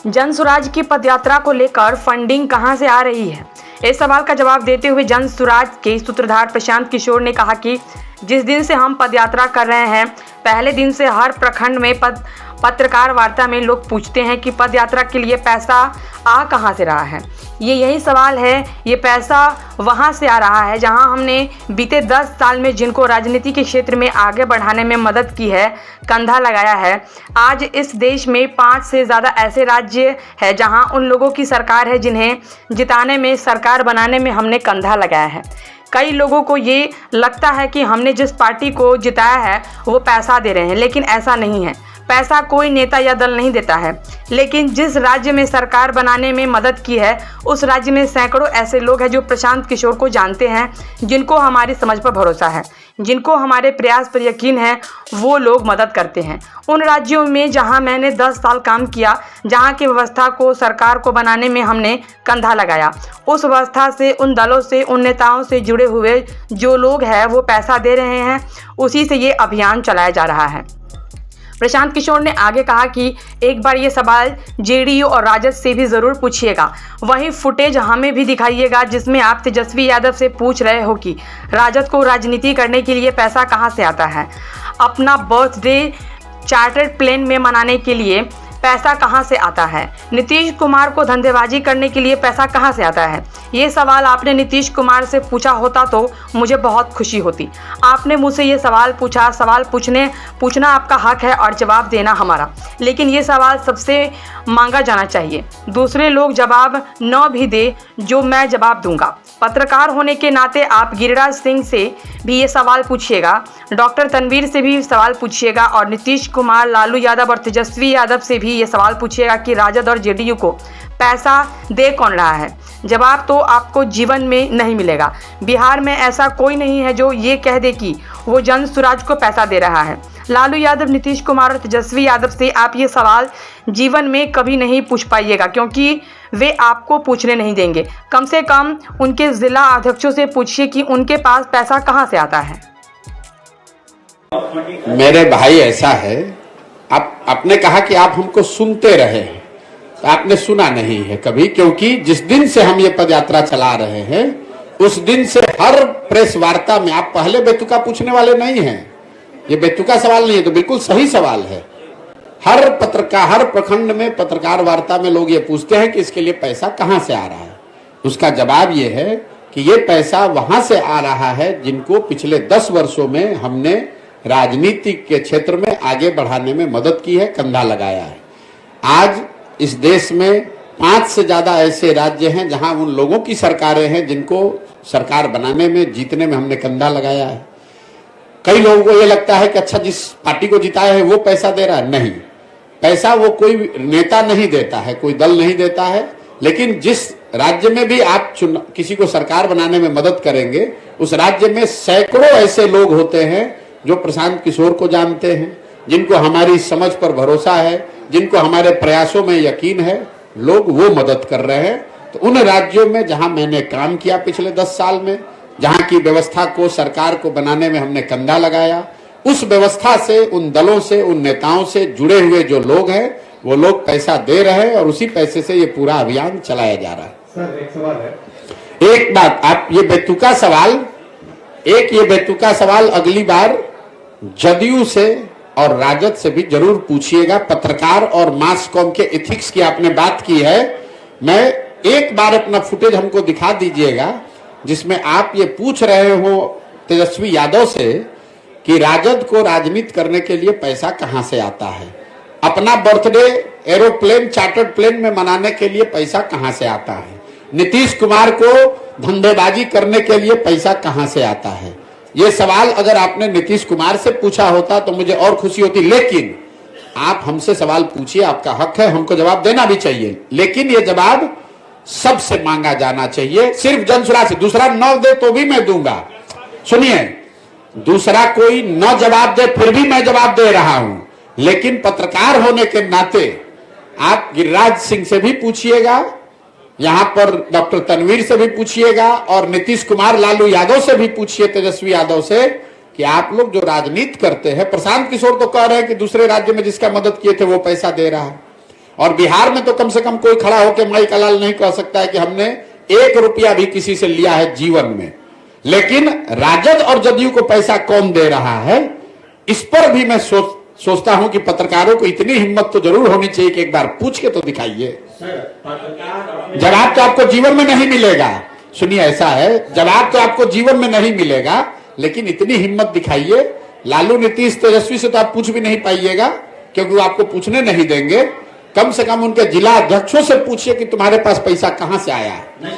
जनसुराज की पदयात्रा को लेकर फंडिंग कहां से आ रही है? इस सवाल का जवाब देते हुए जनसुराज के सूत्रधार प्रशांत किशोर ने कहा कि जिस दिन से हम पदयात्रा कर रहे हैं, पहले दिन से हर प्रखंड में पत्रकार वार्ता में लोग पूछते हैं कि पदयात्रा के लिए पैसा आ कहां से रहा है। यही सवाल है। ये पैसा वहां से आ रहा है जहां हमने बीते 10 साल में जिनको राजनीति के क्षेत्र में आगे बढ़ाने में मदद की है, कंधा लगाया है। आज इस देश में 5 से ज़्यादा ऐसे राज्य है जहां उन लोगों की सरकार है जिन्हें जिताने में, सरकार बनाने में हमने कंधा लगाया है। कई लोगों को ये लगता है कि हमने जिस पार्टी को जिताया है वो पैसा दे रहे हैं, लेकिन ऐसा नहीं है। पैसा कोई नेता या दल नहीं देता है, लेकिन जिस राज्य में सरकार बनाने में मदद की है उस राज्य में सैकड़ों ऐसे लोग हैं जो प्रशांत किशोर को जानते हैं, जिनको हमारी समझ पर भरोसा है, जिनको हमारे प्रयास पर यकीन है, वो लोग मदद करते हैं। उन राज्यों में जहां मैंने 10 साल काम किया, जहां की व्यवस्था को, सरकार को बनाने में हमने कंधा लगाया, उस व्यवस्था से, उन दलों से, उन नेताओं से जुड़े हुए जो लोग हैं वो पैसा दे रहे हैं, उसी से ये अभियान चलाया जा रहा है। प्रशांत किशोर ने आगे कहा कि एक बार ये सवाल जेडीयू और राजद से भी ज़रूर पूछिएगा, वही फुटेज हमें भी दिखाइएगा जिसमें आप तेजस्वी यादव से पूछ रहे हो कि राजद को राजनीति करने के लिए पैसा कहां से आता है, अपना बर्थडे चार्टर्ड प्लेन में मनाने के लिए पैसा कहां से आता है, नीतीश कुमार को धंधेबाजी करने के लिए पैसा कहां से आता है। ये सवाल आपने नीतीश कुमार से पूछा होता तो मुझे बहुत खुशी होती। आपने मुझसे ये सवाल पूछा, सवाल पूछना आपका हक है और जवाब देना हमारा, लेकिन ये सवाल सबसे मांगा जाना चाहिए। दूसरे लोग जवाब न भी दे जो मैं जवाब दूंगा। पत्रकार होने के नाते आप गिरिराज सिंह से भी ये सवाल पूछिएगा, डॉक्टर तनवीर से भी सवाल पूछिएगा और नीतीश कुमार, लालू यादव और तेजस्वी यादव से भी ये सवाल पूछिएगा कि राजद और जेडीयू को पैसा दे कौन रहा है। जवाब तो आपको जीवन में नहीं मिलेगा। बिहार में ऐसा कोई नहीं है जो ये कह दे कि वो जनसुराज को पैसा दे रहा है। लालू यादव, नीतीश कुमार और तेजस्वी यादव से आप ये सवाल जीवन में कभी नहीं पूछ पाइएगा, क्योंकि वे आपको पूछने नहीं देंगे। कम से कम उनके जिला अध्यक्षों से पूछिए कि उनके पास पैसा कहां से आता है। मेरे भाई, ऐसा है, आपने कहा कि आप हमको सुनते रहे हैं, तो आपने सुना नहीं है कभी, क्योंकि जिस दिन से हम ये पदयात्रा चला रहे हैं उस दिन से हर प्रेस वार्ता में आप पहले बेतुका पूछने वाले नहीं हैं। ये बेतुका सवाल नहीं है, तो बिल्कुल सही सवाल है। हर प्रखंड में पत्रकार वार्ता में लोग ये पूछते हैं कि इसके लिए पैसा कहां से आ रहा है। उसका जवाब ये है कि ये पैसा वहां से आ रहा है जिनको पिछले 10 वर्षों में हमने राजनीति के क्षेत्र में आगे बढ़ाने में मदद की है, कंधा लगाया है। आज इस देश में 5 से ज्यादा ऐसे राज्य हैं जहां उन लोगों की सरकारें हैं जिनको सरकार बनाने में, जीतने में हमने कंधा लगाया है। कई लोगों को ये लगता है कि अच्छा, जिस पार्टी को जिताया है वो पैसा दे रहा है। नहीं, पैसा वो कोई नेता नहीं देता है, कोई दल नहीं देता है, लेकिन जिस राज्य में भी आप किसी को सरकार बनाने में मदद करेंगे, उस राज्य में सैकड़ों ऐसे लोग होते हैं जो प्रशांत किशोर को जानते हैं, जिनको हमारी समझ पर भरोसा है, जिनको हमारे प्रयासों में यकीन है, लोग वो मदद कर रहे हैं। तो उन राज्यों में जहां मैंने काम किया पिछले 10 साल में, जहां की व्यवस्था को, सरकार को बनाने में हमने कंधा लगाया, उस व्यवस्था से, उन दलों से, उन नेताओं से जुड़े हुए जो लोग हैं वो लोग पैसा दे रहे हैं और उसी पैसे से ये पूरा अभियान चलाया जा रहा है। सर, एक सवाल है। एक बात, आप ये बेतुका सवाल अगली बार जदयू से और राजद से भी जरूर पूछिएगा। पत्रकार और मास कॉम के एथिक्स की आपने बात की है, मैं एक बार अपना फुटेज हमको दिखा दीजिएगा जिसमें आप ये पूछ रहे हो तेजस्वी यादव से कि राजद को राजनीति करने के लिए पैसा कहां से आता है, अपना बर्थडे एरोप्लेन, चार्टर्ड प्लेन में मनाने के लिए पैसा कहां से आता है, नीतीश कुमार को धंधेबाजी करने के लिए पैसा कहां से आता है। ये सवाल अगर आपने नीतीश कुमार से पूछा होता तो मुझे और खुशी होती, लेकिन आप हमसे सवाल पूछिए, आपका हक है, हमको जवाब देना भी चाहिए, लेकिन ये जवाब सबसे मांगा जाना चाहिए। सिर्फ जनसुराज से दूसरा न दे तो भी मैं दूंगा। सुनिए, दूसरा कोई न जवाब दे फिर भी मैं जवाब दे रहा हूं, लेकिन पत्रकार होने के नाते आप गिरिराज सिंह से भी पूछिएगा, यहां पर डॉक्टर तनवीर से भी पूछिएगा और नीतीश कुमार, लालू यादव से भी पूछिए, तेजस्वी यादव से, कि आप लोग जो राजनीति करते हैं, प्रशांत किशोर तो कह रहे हैं कि दूसरे राज्य में जिसका मदद किए थे वो पैसा दे रहा है, और बिहार में तो कम से कम कोई खड़ा होकर माई का लाल नहीं कह सकता है कि हमने 1 रुपया भी किसी से लिया है जीवन में। लेकिन राजद और जदयू को पैसा कौन दे रहा है, इस पर भी मैं सोचता हूं कि पत्रकारों को इतनी हिम्मत तो जरूर होनी चाहिए कि एक बार पूछ के तो दिखाइए। जवाब तो आपको जीवन में नहीं मिलेगा। सुनिए, ऐसा है, जवाब तो आपको जीवन में नहीं मिलेगा, लेकिन इतनी हिम्मत दिखाइए। लालू, नीतीश, तेजस्वी से तो आप पूछ भी नहीं पाइएगा, क्योंकि वो आपको पूछने नहीं देंगे। कम से कम उनके जिला अध्यक्षों से पूछिए कि तुम्हारे पास पैसा कहां से आया है।